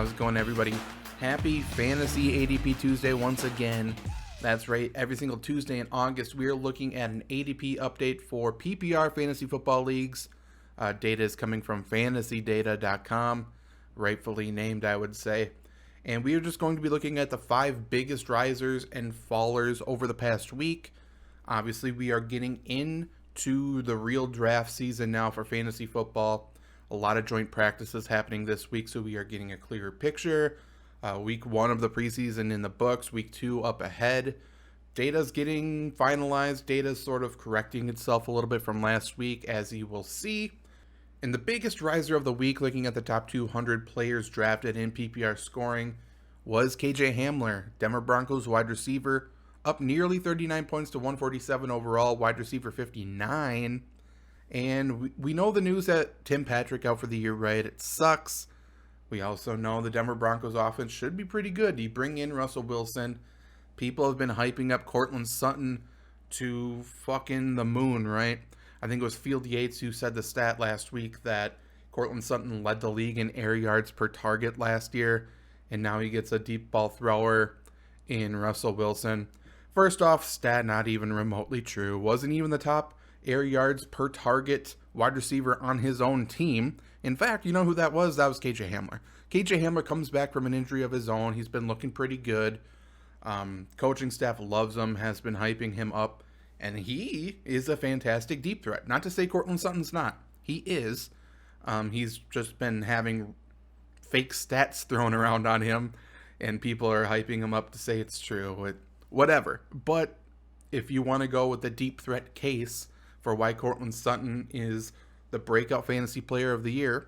How's it going, everybody? Happy Fantasy ADP Tuesday once again. That's right, every single Tuesday in August, we are looking at an ADP update for PPR fantasy football leagues. Data is coming from fantasydata.com, rightfully named, I would say. And we are just going to be looking at the 5 biggest risers and fallers over the past week. Obviously, we are getting into the real draft season now for fantasy football. A lot of joint practices happening this week, so we are getting a clearer picture. Week 1 of the preseason in the books, week 2 up ahead. Data's getting finalized. Data's sort of correcting itself a little bit from last week, as you will see. And the biggest riser of the week, looking at the top 200 players drafted in PPR scoring, was KJ Hamler, Denver Broncos wide receiver, up nearly 39 points to 147 overall, wide receiver 59. And we know the news that Tim Patrick out for the year, right? It sucks. We also know the Denver Broncos offense should be pretty good. You bring in Russell Wilson. People have been hyping up Courtland Sutton to fucking the moon, right? I think it was Field Yates who said the stat last week that Courtland Sutton led the league in air yards per target last year, and now he gets a deep ball thrower in Russell Wilson. First off, stat not even remotely true. Wasn't even the top air yards per target wide receiver on his own team. In fact, you know who that was? That was KJ Hamler. KJ Hamler comes back from an injury of his own. He's been looking pretty good. Coaching staff loves him, has been hyping him up, and he is a fantastic deep threat. Not to say Courtland Sutton's not. He is. He's just been having fake stats thrown around on him, and people are hyping him up to say it's true. Whatever. But if you want to go with the deep threat case for why Courtland Sutton is the breakout fantasy player of the year,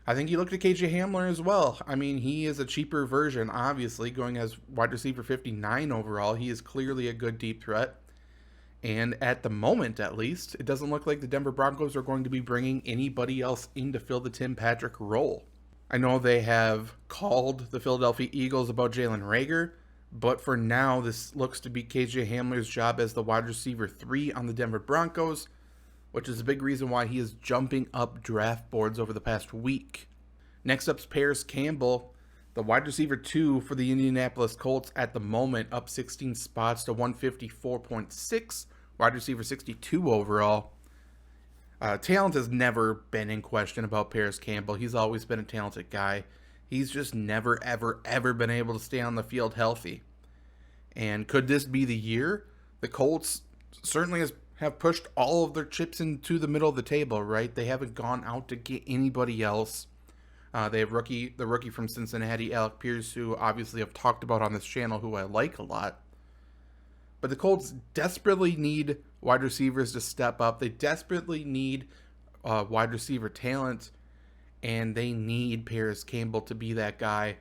I think you look at KJ Hamler as well. I mean, he is a cheaper version, obviously, going as wide receiver 59 overall. He is clearly a good deep threat. And at the moment, at least, it doesn't look like the Denver Broncos are going to be bringing anybody else in to fill the Tim Patrick role. I know they have called the Philadelphia Eagles about Jalen Reagor, but for now, this looks to be KJ Hamler's job as the wide receiver 3 on the Denver Broncos, which is a big reason why he is jumping up draft boards over the past week. Next up's Paris Campbell, the wide receiver 2 for the Indianapolis Colts at the moment, up 16 spots to 154.6, wide receiver 62 overall. Talent has never been in question about Paris Campbell. He's always been a talented guy. He's just never, ever, ever been able to stay on the field healthy. And could this be the year? The Colts certainly have pushed all of their chips into the middle of the table, right? They haven't gone out to get anybody else. They have the rookie from Cincinnati, Alec Pierce, who obviously I've talked about on this channel, who I like a lot. But the Colts desperately need wide receivers to step up. They desperately need wide receiver talent, and they need Paris Campbell to be that guy.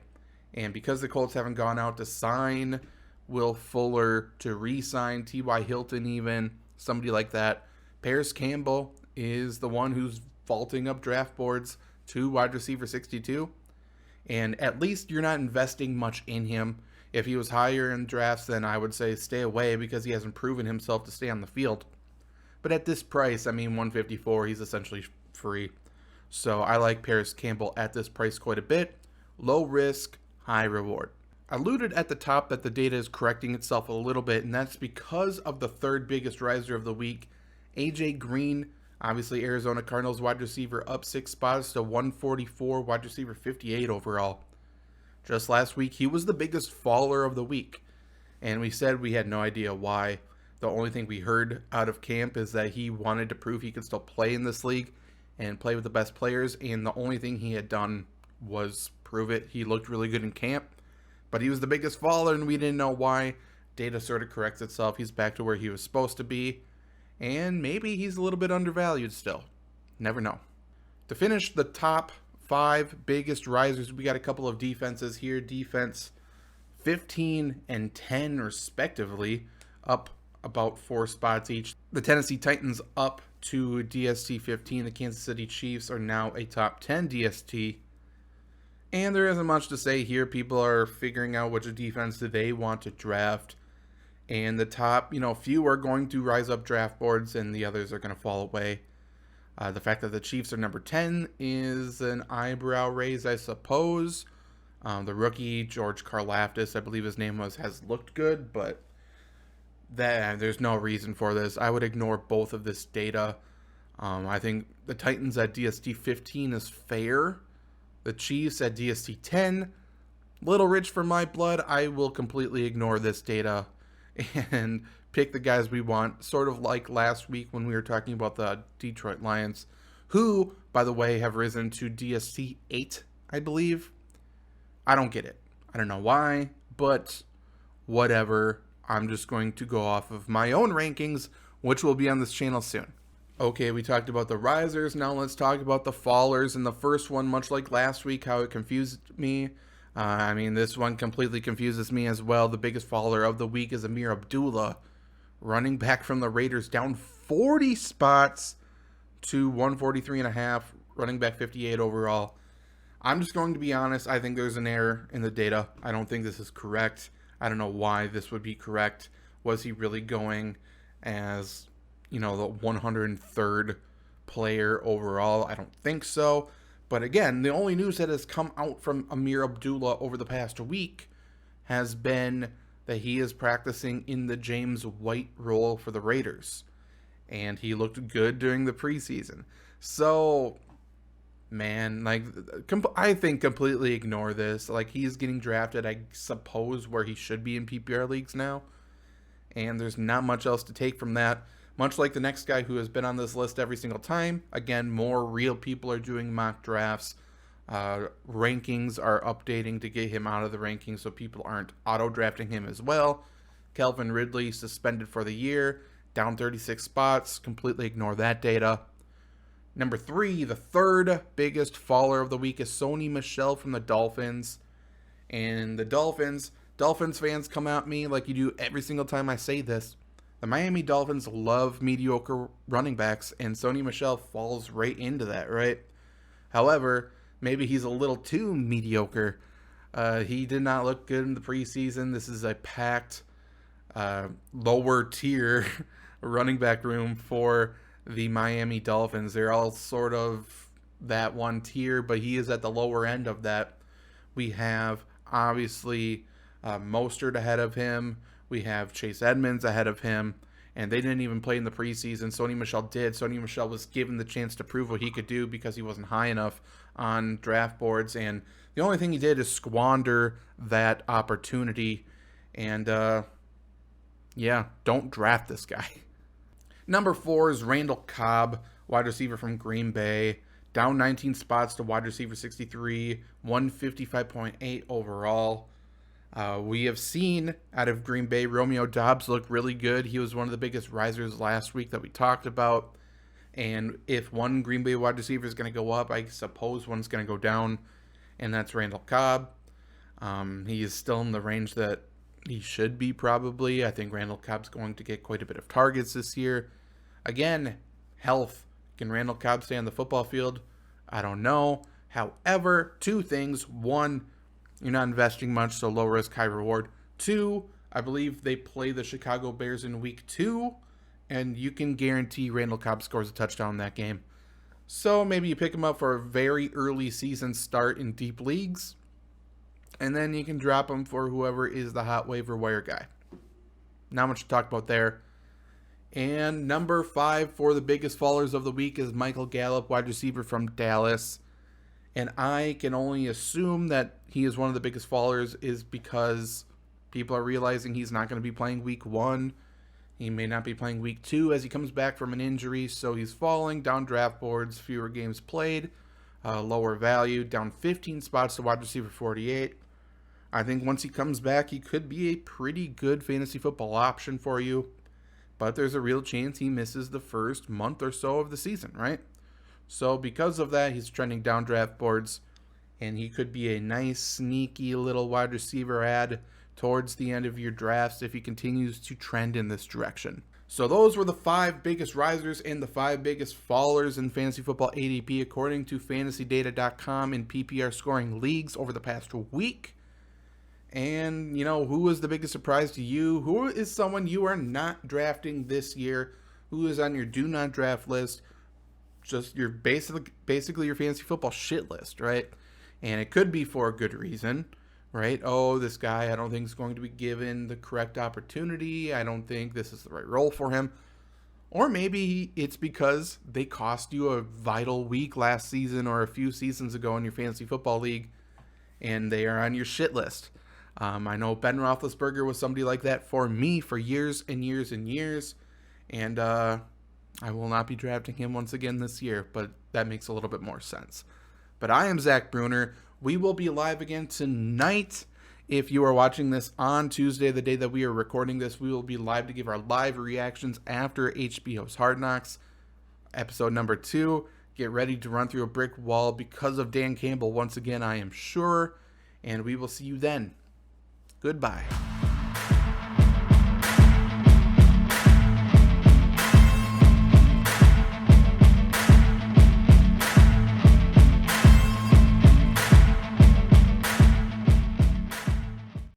And because the Colts haven't gone out to sign Will Fuller, to re-sign T.Y. Hilton even, somebody like that, Paris Campbell is the one who's vaulting up draft boards to wide receiver 62. And at least you're not investing much in him. If he was higher in drafts, then I would say stay away because he hasn't proven himself to stay on the field. But at this price, I mean 154, he's essentially free. So I like Paris Campbell at this price quite a bit. Low risk, high reward. I alluded at the top that the data is correcting itself a little bit, and that's because of the third biggest riser of the week, A.J. Green, obviously Arizona Cardinals wide receiver, up 6 spots to 144, wide receiver 58 overall. Just last week, he was the biggest faller of the week, and we said we had no idea why. The only thing we heard out of camp is that he wanted to prove he could still play in this league and play with the best players, and the only thing he had done was prove it. He looked really good in camp, but he was the biggest faller, and we didn't know why. Data sort of corrects itself. He's back to where he was supposed to be, and maybe he's a little bit undervalued still. Never know. To finish the top 5 biggest risers, we got a couple of defenses here. Defense 15 and 10 respectively, up about 4 spots each. The Tennessee Titans up to DST 15. The Kansas City Chiefs are now a top 10 DST. And there isn't much to say here. People are figuring out which defense do they want to draft. And the top, few are going to rise up draft boards and the others are going to fall away. The fact that the Chiefs are number 10 is an eyebrow raise, I suppose. The rookie, George Karlaftis, I believe his name was, has looked good, but there's no reason for this. I would ignore both of this data. I think the Titans at DST 15 is fair. The Chiefs at DST 10, little rich for my blood. I will completely ignore this data and pick the guys we want, sort of like last week when we were talking about the Detroit Lions, who, by the way, have risen to DST 8, I believe. I don't get it. I don't know why, but whatever. I'm just going to go off of my own rankings, which will be on this channel soon. Okay, we talked about the risers. Now let's talk about the fallers. And the first one, much like last week, how it confused me. This one completely confuses me as well. The biggest faller of the week is Ameer Abdullah, running back from the Raiders, down 40 spots to 143.5, running back 58 overall. I'm just going to be honest. I think there's an error in the data. I don't think this is correct. I don't know why this would be correct. Was he really going as, the 103rd player overall? I don't think so. But again, the only news that has come out from Ameer Abdullah over the past week has been that he is practicing in the James White role for the Raiders. And he looked good during the preseason. So, man, I think completely ignore this. He's getting drafted, I suppose, where he should be in PPR leagues now. And there's not much else to take from that. Much like the next guy who has been on this list every single time. Again, more real people are doing mock drafts. Rankings are updating to get him out of the rankings so people aren't auto-drafting him as well. Calvin Ridley suspended for the year, down 36 spots. Completely ignore that data. Number 3, the third biggest faller of the week is Sony Michel from the Dolphins. And the Dolphins fans come at me like you do every single time I say this. The Miami Dolphins love mediocre running backs, and Sony Michel falls right into that, right? However, maybe he's a little too mediocre. He did not look good in the preseason. This is a packed lower tier running back room for the Miami Dolphins. They're all sort of that one tier, but he is at the lower end of that. We have, obviously, Mostert ahead of him. We have Chase Edmonds ahead of him, and they didn't even play in the preseason. Sony Michel did. Sony Michel was given the chance to prove what he could do because he wasn't high enough on draft boards, and the only thing he did is squander that opportunity. And, don't draft this guy. Number 4 is Randall Cobb, wide receiver from Green Bay, down 19 spots to wide receiver 63, 155.8 overall. We have seen out of Green Bay, Romeo Doubs look really good. He was one of the biggest risers last week that we talked about. And if one Green Bay wide receiver is going to go up, I suppose one's going to go down, and that's Randall Cobb. He is still in the range that he should be probably. I think Randall Cobb's going to get quite a bit of targets this year. Again, health. Can Randall Cobb stay on the football field? I don't know. However, 2 things. 1, you're not investing much, so low risk, high reward. 2, I believe they play the Chicago Bears in week 2, and you can guarantee Randall Cobb scores a touchdown in that game. So maybe you pick him up for a very early season start in deep leagues, and then you can drop him for whoever is the hot waiver wire guy. Not much to talk about there. And number 5 for the biggest fallers of the week is Michael Gallup, wide receiver from Dallas. And I can only assume that he is one of the biggest fallers is because people are realizing he's not going to be playing week 1. He may not be playing week 2 as he comes back from an injury. So he's falling down draft boards, fewer games played, lower value, down 15 spots to wide receiver 48. I think once he comes back, he could be a pretty good fantasy football option for you. But there's a real chance he misses the first month or so of the season, right? So because of that, he's trending down draft boards, and he could be a nice, sneaky little wide receiver add towards the end of your drafts if he continues to trend in this direction. So those were the 5 biggest risers and the 5 biggest fallers in fantasy football ADP according to fantasydata.com in PPR scoring leagues over the past week. And, who was the biggest surprise to you? Who is someone you are not drafting this year? Who is on your do not draft list? Just your basically your fantasy football shit list, right? And it could be for a good reason, right? Oh, this guy I don't think is going to be given the correct opportunity. I don't think this is the right role for him. Or maybe it's because they cost you a vital week last season or a few seasons ago in your fantasy football league, and they are on your shit list. I know Ben Roethlisberger was somebody like that for me for years and years and years, and I will not be drafting him once again this year, but that makes a little bit more sense. But I am Zach Bruner. We will be live again tonight. If you are watching this on Tuesday, the day that we are recording this, we will be live to give our live reactions after HBO's Hard Knocks, episode number 2. Get ready to run through a brick wall because of Dan Campbell once again, I am sure. And we will see you then. Goodbye.